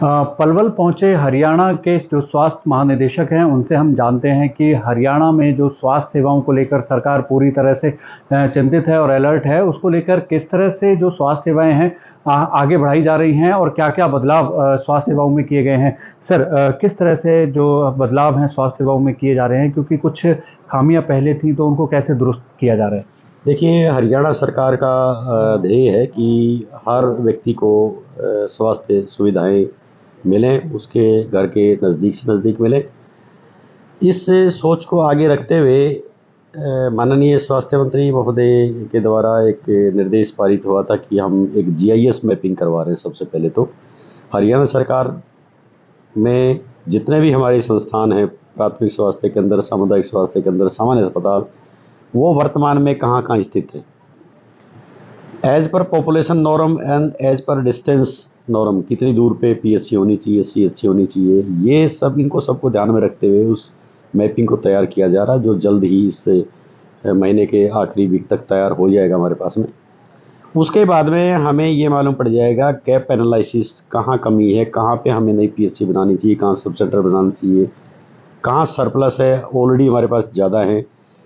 पलवल पहुंचे हरियाणा के जो स्वास्थ्य महानिदेशक हैं, उनसे हम जानते हैं कि हरियाणा में जो स्वास्थ्य सेवाओं को लेकर सरकार पूरी तरह से चिंतित है और अलर्ट है। उसको लेकर किस तरह से जो स्वास्थ्य सेवाएं हैं आगे बढ़ाई जा रही हैं और क्या-क्या बदलाव स्वास्थ्य सेवाओं में किए गए हैं? सर, किस तरह से जो बदलाव हैं स्वास्थ्य सेवाओं में किए जा रहे हैं? क्योंकि कुछ खामियां पहले थी, तो उनको कैसे दुरुस्त किया जा रहा है? देखिए, हरियाणा सरकार का ध्येय है कि हर व्यक्ति को स्वास्थ्य सुविधाएं मिलें, उसके घर के नज़दीक से नज़दीक मिलें। इस सोच को आगे रखते हुए माननीय स्वास्थ्य मंत्री महोदय के द्वारा एक निर्देश पारित हुआ था कि हम एक जीआईएस मैपिंग करवा रहे हैं। सबसे पहले तो हरियाणा सरकार में जितने भी हमारे संस्थान हैं, प्राथमिक स्वास्थ्य केंद्र, सामुदायिक स्वास्थ्य केंद्र, सामान्य अस्पताल, वो वर्तमान में कहाँ-कहाँ स्थित हैं। As per population norm and as per distance norm कितनी दूर पे पीएचसी होनी चाहिए, सीएचसी होनी चाहिए, ये सब इनको सबको ध्यान में रखते हुए उस मैपिंग को तैयार किया जा रहा है, जो जल्द ही इस महीने के आखिरी वीक तक तैयार हो जाएगा हमारे पास में। उसके बाद में हमें ये मालूम पड़ जाएगा गैप एनालिसिस, कहाँ कमी है, कहाँ पे हमें नई पीएचसी बनानी चाहिए, कहाँ सब सेंटर बनाना चाहिए, कहाँ सरप्लस है, ऑलरेडी हमारे पास ज़्यादा है।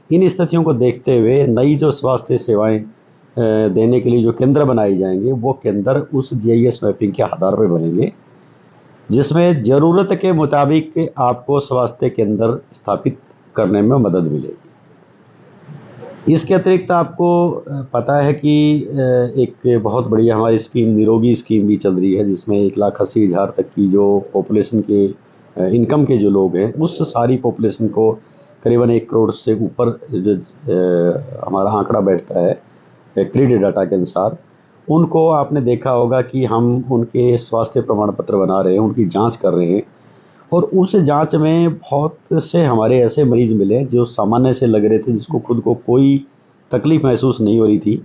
इन स्थितियों को देखते हुए नई जो स्वास्थ्य सेवाएं देने के लिए जो केंद्र बनाए जाएंगे, वो केंद्र उस जीआईएस मैपिंग के आधार पर बनेंगे, जिसमें ज़रूरत के मुताबिक आपको स्वास्थ्य केंद्र स्थापित करने में मदद मिलेगी। इसके अतिरिक्त आपको पता है कि एक बहुत बढ़िया हमारी स्कीम निरोगी स्कीम भी चल रही है, जिसमें 1,80,000 तक की जो पॉपुलेशन के इनकम के जो लोग हैं, उस सारी पॉपुलेशन को करीबन 1 करोड़ से ऊपर जो हमारा आंकड़ा बैठता है क्रेडिट डाटा के अनुसार, उनको आपने देखा होगा कि हम उनके स्वास्थ्य प्रमाण पत्र बना रहे हैं, उनकी जांच कर रहे हैं। और उस जांच में बहुत से हमारे ऐसे मरीज मिले जो सामान्य से लग रहे थे, जिसको खुद को कोई तकलीफ़ महसूस नहीं हो रही थी।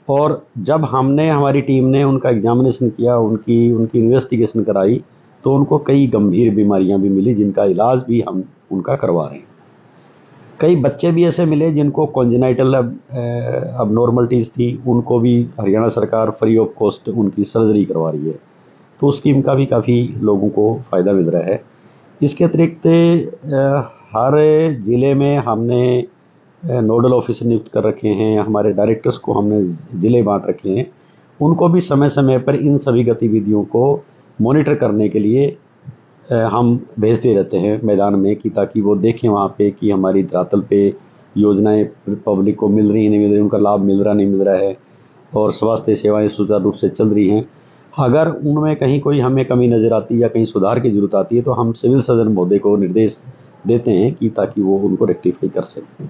और जब हमने हमारी टीम ने उनका एग्जामिनेशन किया, उनकी उनकी इन्वेस्टिगेशन कराई, तो उनको कई गंभीर बीमारियां भी मिली, जिनका इलाज भी हम उनका करवा रहे हैं। कई बच्चे भी ऐसे मिले जिनको कॉन्जेनाइटल अबनॉर्मलिटीज़ थी, उनको भी हरियाणा सरकार फ्री ऑफ कॉस्ट उनकी सर्जरी करवा रही है। तो उस स्कीम का भी काफ़ी लोगों को फ़ायदा मिल रहा है। इसके अतिरिक्त हर ज़िले में हमने नोडल ऑफिसर नियुक्त कर रखे हैं, हमारे डायरेक्टर्स को हमने ज़िले बांट रखे हैं। उनको भी समय समय पर इन सभी गतिविधियों को मॉनिटर करने के लिए हम भेजते रहते हैं मैदान में, कि ताकि वो देखें वहाँ पे कि हमारी धरातल पे योजनाएं पब्लिक को मिल रही हैं, नहीं मिल रही, उनका लाभ मिल रहा नहीं मिल रहा है, और स्वास्थ्य सेवाएं सुचारू रूप से चल रही हैं। अगर उनमें कहीं कोई हमें कमी नज़र आती है या कहीं सुधार की ज़रूरत आती है, तो हम सिविल सर्जन महोदय को निर्देश देते हैं कि ताकि वो उनको रेक्टिफाई कर सकें।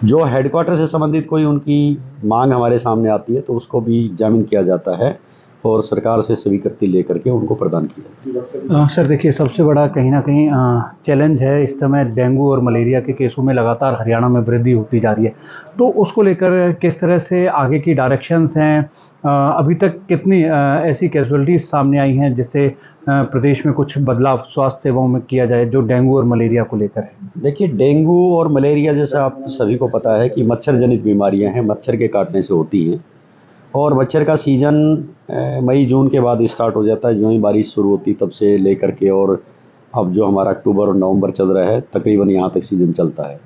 जो हेडक्वार्टर से संबंधित कोई उनकी मांग हमारे सामने आती है, तो उसको भी एग्जामिन किया जाता है और सरकार से स्वीकृति लेकर के उनको प्रदान किया। सर, देखिए, सबसे बड़ा कहीं न कहीं चैलेंज है इस समय डेंगू और मलेरिया के केसों में लगातार हरियाणा में वृद्धि होती जा रही है। तो उसको लेकर किस तरह से आगे की डायरेक्शंस हैं? अभी तक कितनी ऐसी कैज़ुअल्टीज़ सामने आई हैं जिससे प्रदेश में कुछ बदलाव स्वास्थ्य सेवाओं में किया जाए जो डेंगू और मलेरिया को लेकर है? देखिए, डेंगू और मलेरिया जैसा आप सभी को पता है कि मच्छर जनित बीमारियां हैं, मच्छर के काटने से होती हैं। और मच्छर का सीज़न मई जून के बाद स्टार्ट हो जाता है, जो ही बारिश शुरू होती तब से लेकर के, और अब जो हमारा अक्टूबर और नवंबर चल रहा है, तकरीबन यहाँ तक सीज़न चलता है।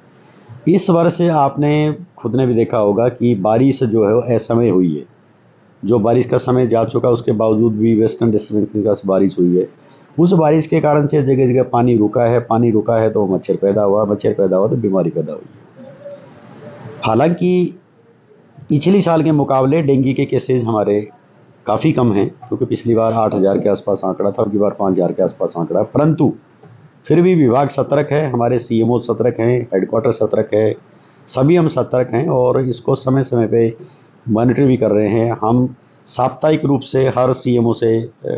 इस वर्ष आपने खुद ने भी देखा होगा कि बारिश जो है वो असमय हुई है। जो बारिश का समय जा चुका, उसके बावजूद भी वेस्टर्न डिस्टर्बेंस के पास बारिश हुई है। उस बारिश के कारण से जगह जगह पानी रुका है, पानी रुका है तो मच्छर पैदा हुआ, मच्छर पैदा हुआ तो बीमारी पैदा हुई है। हालांकि पिछली साल के मुकाबले डेंगू के केसेज हमारे काफ़ी कम हैं, क्योंकि पिछली बार 8,000 के आसपास आंकड़ा था और की बार 5,000 के आसपास आंकड़ा है। परंतु फिर भी विभाग सतर्क है, हमारे सीएमओ सतर्क हैं, हेडक्वार्टर सतर्क है, सभी हम सतर्क हैं और इसको समय समय पे मॉनिटर भी कर रहे हैं। हम साप्ताहिक रूप से हर सीएमओ से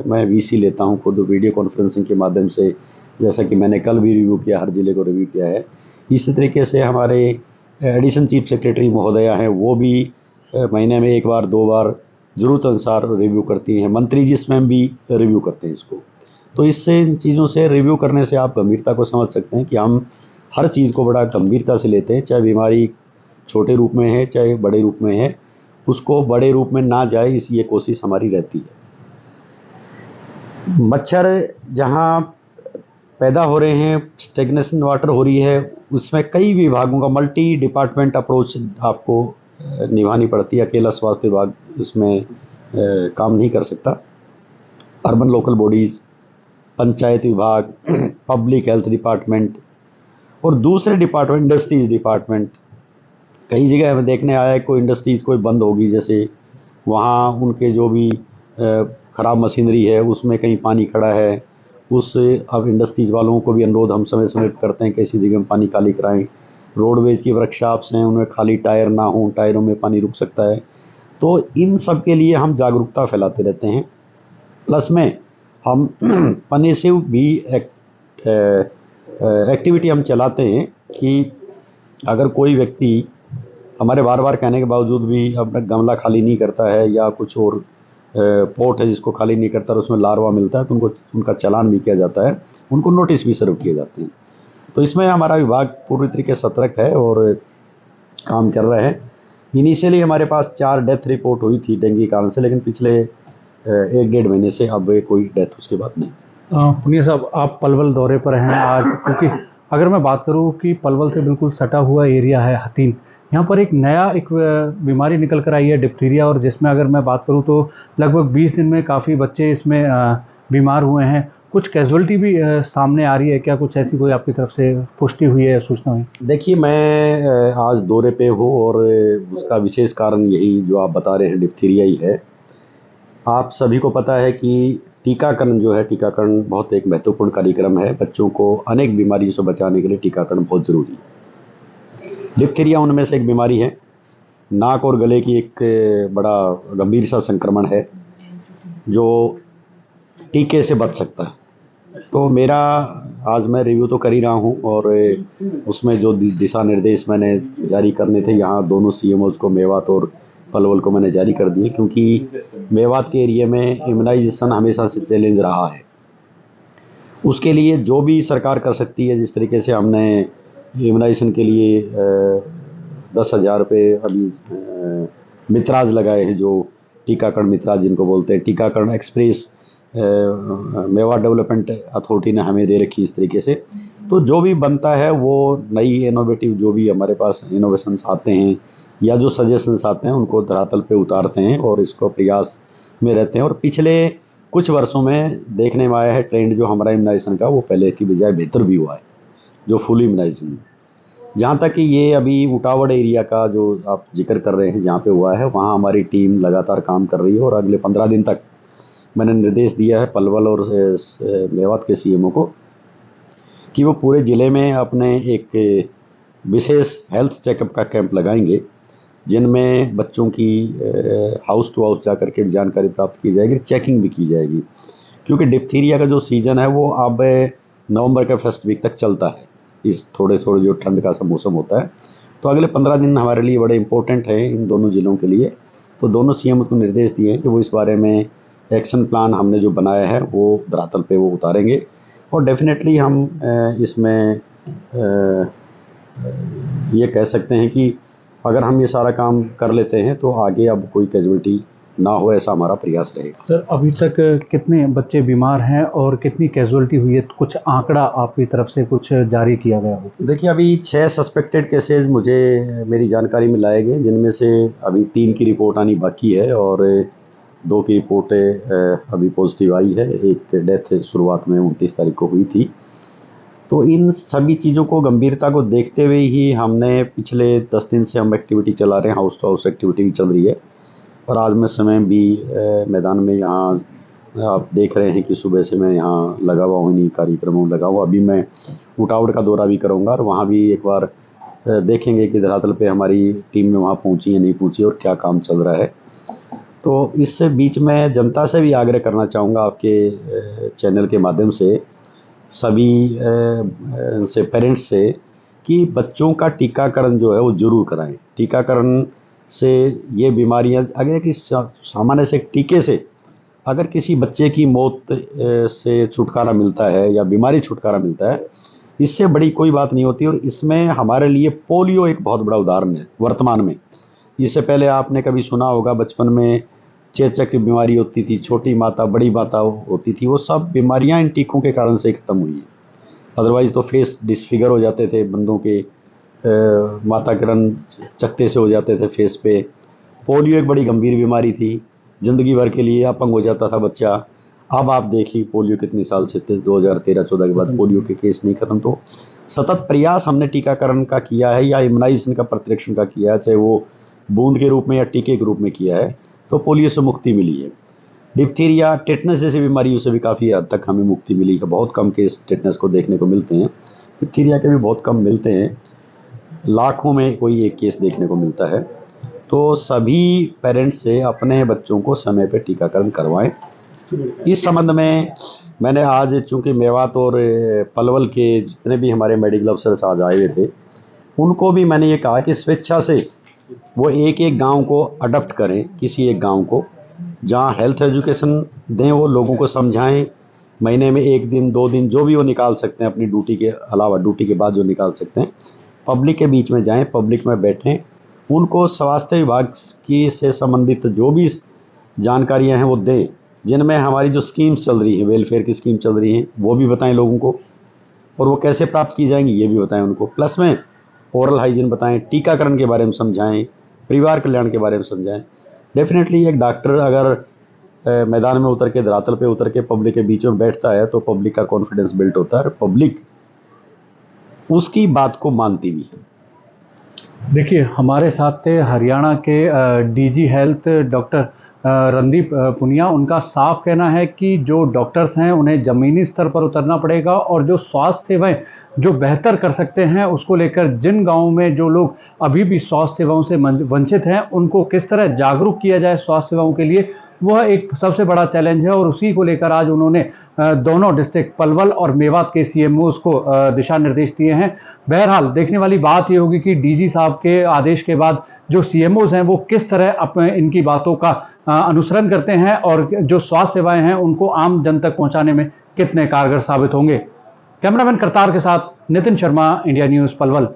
मैं वीसी लेता हूं, खुद वीडियो कॉन्फ्रेंसिंग के माध्यम से, जैसा कि मैंने कल भी रिव्यू किया, हर ज़िले को रिव्यू किया है। इसी तरीके से हमारे एडिशनल चीफ सेक्रेटरी महोदया हैं, वो भी महीने में 1 बार 2 बार ज़रूरत अनुसार रिव्यू करती हैं। मंत्री जी स्वयं भी रिव्यू करते हैं इसको। तो इससे, इन चीज़ों से रिव्यू करने से आप गंभीरता को समझ सकते हैं कि हम हर चीज़ को बड़ा गंभीरता से लेते हैं, चाहे बीमारी छोटे रूप में है चाहे बड़े रूप में है, उसको बड़े रूप में ना जाए, इस ये कोशिश हमारी रहती है। मच्छर जहाँ पैदा हो रहे हैं, स्टेग्नेशन वाटर हो रही है, उसमें कई विभागों का मल्टी डिपार्टमेंट अप्रोच आपको निभानी पड़ती है। अकेला स्वास्थ्य विभाग इसमें काम नहीं कर सकता। अर्बन लोकल बॉडीज़, पंचायत विभाग, पब्लिक हेल्थ डिपार्टमेंट और दूसरे डिपार्टमेंट, इंडस्ट्रीज डिपार्टमेंट, कई जगह हमें देखने आया है कोई इंडस्ट्रीज़ कोई बंद होगी, जैसे वहाँ उनके जो भी ख़राब मशीनरी है उसमें कहीं पानी खड़ा है, उस अब इंडस्ट्रीज़ वालों को भी अनुरोध हम समय समय पर करते हैं कि ऐसी जगह में पानी खाली कराएं। रोडवेज की वर्कशॉप्स हैं, उनमें खाली टायर ना हों, टायरों में पानी रुक सकता है। तो इन सब के लिए हम जागरूकता फैलाते रहते हैं। प्लस में हम पनिशिव भी एक्टिविटी हम चलाते हैं कि अगर कोई व्यक्ति हमारे बार बार कहने के बावजूद भी अपना गमला खाली नहीं करता है या कुछ और पोर्ट है जिसको खाली नहीं करता और उसमें लार्वा मिलता है, तो उनका चालान भी किया जाता है, उनको नोटिस भी सर्व किए जाते हैं। तो इसमें हमारा विभाग पूरी तरीके से सतर्क है और काम कर रहे हैं। इनिशियली हमारे पास 4 डेथ रिपोर्ट हुई थी डेंगू कारण से, लेकिन पिछले 1-1.5 महीने से अब कोई डेथ उसके बाद नहीं। पुनिया साहब, आप पलवल दौरे पर हैं आज, क्योंकि अगर मैं बात करूं कि पलवल से बिल्कुल सटा हुआ एरिया है हथीन, यहाँ पर एक बीमारी निकल कर आई है, डिप्थीरिया, और जिसमें अगर मैं बात करूं तो लगभग 20 दिन में काफ़ी बच्चे इसमें बीमार हुए हैं। कुछ कैजुअलिटी भी सामने आ रही है क्या? कुछ ऐसी कोई आपकी तरफ से पुष्टि हुई है, सूचना हुई? देखिए, मैं आज दौरे पे हूँ और उसका विशेष कारण यही जो आप बता रहे हैं, डिप्थीरिया ही है। आप सभी को पता है कि टीकाकरण जो है, टीकाकरण बहुत एक महत्वपूर्ण कार्यक्रम है। बच्चों को अनेक बीमारियों से बचाने के लिए टीकाकरण बहुत ज़रूरी है। डिप्थीरिया उनमें से एक बीमारी है। नाक और गले की एक बड़ा गंभीर सा संक्रमण है जो टीके से बच सकता है। तो मेरा आज मैं रिव्यू तो कर ही रहा हूँ और उसमें जो दिशा निर्देश मैंने जारी करने थे, यहाँ दोनों सीएमओज को, मेवात और पलवल को, मैंने जारी कर दिए, क्योंकि मेवात के एरिया में इम्यूनाइजेशन हमेशा से चैलेंज रहा है। उसके लिए जो भी सरकार कर सकती है, जिस तरीके से हमने इम्यूनाइजेशन के लिए 10,000 रुपये अभी मित्राज लगाए हैं, जो टीकाकरण मित्राज जिनको बोलते हैं, टीकाकरण एक्सप्रेस मेवात डेवलपमेंट अथॉरिटी ने हमें दे रखी इस तरीके से। तो जो भी बनता है वो नई इनोवेटिव जो भी हमारे पास इनोवेशंस आते हैं या जो सजेशंस आते हैं उनको धरातल पे उतारते हैं और इसको प्रयास में रहते हैं। और पिछले कुछ वर्षों में देखने में आया है ट्रेंड जो हमारा इम्यूनाइजेशन का, वो पहले की बजाय बेहतर भी हुआ है, जो फुल इम्यूनाइजेशन। जहाँ तक कि ये अभी उटावड़ एरिया का जो आप जिक्र कर रहे हैं, जहाँ पे हुआ है, वहाँ हमारी टीम लगातार काम कर रही है और अगले 15 दिन तक मैंने निर्देश दिया है पलवल और मेवात के सीएमओ को कि वो पूरे ज़िले में अपने एक विशेष हेल्थ चेकअप का कैंप लगाएंगे, जिनमें बच्चों की हाउस टू हाउस जा कर के जानकारी प्राप्त की जाएगी, चेकिंग भी की जाएगी। क्योंकि डिप्थीरिया का जो सीज़न है वो अब नवंबर के फर्स्ट वीक तक चलता है, इस थोड़े जो ठंड का सा मौसम होता है। तो अगले 15 दिन हमारे लिए बड़े इंपॉर्टेंट हैं इन दोनों ज़िलों के लिए। तो दोनों सीएम को निर्देश दिए हैं कि वो इस बारे में एक्शन प्लान हमने जो बनाया है वो धरातल पे वो उतारेंगे और डेफिनेटली हम इसमें ये कह सकते हैं कि अगर हम ये सारा काम कर लेते हैं तो आगे अब कोई कैजुअलिटी ना हो, ऐसा हमारा प्रयास रहेगा। सर, अभी तक कितने बच्चे बीमार हैं और कितनी कैजुअलिटी हुई है? कुछ आंकड़ा आपकी तरफ से कुछ जारी किया गया हो? देखिए, अभी 6 सस्पेक्टेड केसेस मुझे मेरी जानकारी में लाए गए, जिनमें से अभी 3 की रिपोर्ट आनी बाकी है और 2 की रिपोर्टें अभी पॉजिटिव आई है। एक डेथ शुरुआत में 29 तारीख को हुई थी। तो इन सभी चीज़ों को गंभीरता को देखते हुए ही हमने पिछले 10 दिन से हम एक्टिविटी चला रहे हैं, हाउस टू हाउस एक्टिविटी भी चल रही है। और आज मैं समय भी मैदान में यहाँ आप देख रहे हैं कि सुबह से मैं यहाँ लगा हुआ हूँ, इन्हीं कार्यक्रमों में लगा हुआ। अभी मैं उटावड़ का दौरा भी करूँगा और वहाँ भी एक बार देखेंगे कि धरातल पे हमारी टीम में वहाँ पहुँची या नहीं पहुँची और क्या काम चल रहा है। तो इस बीच में जनता से भी आग्रह करना चाहूँगा आपके चैनल के माध्यम से, सभी से पेरेंट्स से, कि बच्चों का टीकाकरण जो है वो ज़रूर कराएं। टीकाकरण से ये बीमारियां, अगर कि सामान्य से टीके से अगर किसी बच्चे की मौत से छुटकारा मिलता है या बीमारी छुटकारा मिलता है, इससे बड़ी कोई बात नहीं होती। और इसमें हमारे लिए पोलियो एक बहुत बड़ा उदाहरण है वर्तमान में। इससे पहले आपने कभी सुना होगा बचपन में चेचक की बीमारी होती थी, छोटी माता बड़ी माता होती थी, वो सब बीमारियां इन टीकों के कारण से खत्म हुई है। अदरवाइज तो फेस डिसफिगर हो जाते थे बंदों के, माता के रंग चकते से हो जाते थे फेस पे। पोलियो एक बड़ी गंभीर बीमारी थी, ज़िंदगी भर के लिए अपंग हो जाता था बच्चा। अब आप देखिए पोलियो कितने साल से थे, 2013-14 के बाद पोलियो के केस नहीं खत्म। तो सतत प्रयास हमने टीकाकरण का किया है या इम्यूनाइजेशन का प्रतिरक्षण का किया है, चाहे वो बूंद के रूप में या टीके के रूप में किया है, तो पोलियो से मुक्ति मिली है। डिप्थीरिया, टेटनस जैसी बीमारियों से भी काफ़ी हद तक हमें मुक्ति मिली है। बहुत कम केस टेटनस को देखने को मिलते हैं, डिप्थीरिया के भी बहुत कम मिलते हैं, लाखों में कोई एक केस देखने को मिलता है। तो सभी पेरेंट्स से अपने बच्चों को समय पर टीकाकरण करवाएं। इस संबंध में मैंने आज, चूंकि मेवात और पलवल के जितने भी हमारे मेडिकल अफसर्स आज आए हुए थे, उनको भी मैंने ये कहा कि स्वेच्छा से वो एक एक गांव को अडॉप्ट करें, किसी एक गांव को जहां हेल्थ एजुकेशन दें, वो लोगों को समझाएं। महीने में 1 दिन 2 दिन जो भी वो निकाल सकते हैं अपनी ड्यूटी के अलावा, ड्यूटी के बाद जो निकाल सकते हैं, पब्लिक के बीच में जाएं, पब्लिक में बैठें, उनको स्वास्थ्य विभाग की से संबंधित जो भी जानकारियां हैं वो दें। जिनमें हमारी जो स्कीम्स चल रही हैं, वेलफेयर की स्कीम चल रही हैं, वो भी बताएं लोगों को, और वो कैसे प्राप्त की जाएंगी ये भी बताएं उनको। प्लस में ओरल हाइजीन बताएं, टीकाकरण के बारे में समझाएं, परिवार कल्याण के बारे में समझाएं। डेफिनेटली एक डॉक्टर अगर मैदान में उतर के, धरातल पे उतर के पब्लिक के बीच में बैठता है तो पब्लिक का कॉन्फिडेंस बिल्ड होता है और पब्लिक उसकी बात को मानती भी है। देखिए, हमारे साथ थे हरियाणा के DG health doctor Randeep Punia. उनका साफ कहना है कि जो डॉक्टर्स हैं उन्हें ज़मीनी स्तर पर उतरना पड़ेगा और जो स्वास्थ्य सेवाएं जो बेहतर कर सकते हैं उसको लेकर जिन गांवों में जो लोग अभी भी स्वास्थ्य सेवाओं से वंचित हैं उनको किस तरह जागरूक किया जाए स्वास्थ्य सेवाओं के लिए, वह एक सबसे बड़ा चैलेंज है। और उसी को लेकर आज उन्होंने दोनों डिस्ट्रिक्ट पलवल और मेवात के सीएमओज को दिशा निर्देश दिए हैं। बहरहाल देखने वाली बात ये होगी कि डीजी साहब के आदेश के बाद जो सीएमओज हैं वो किस तरह अपने इनकी बातों का अनुसरण करते हैं और जो स्वास्थ्य सेवाएं हैं उनको आम जन तक पहुंचाने में कितने कारगर साबित होंगे। कैमरामैन करतार के साथ नितिन शर्मा, इंडिया न्यूज़, पलवल।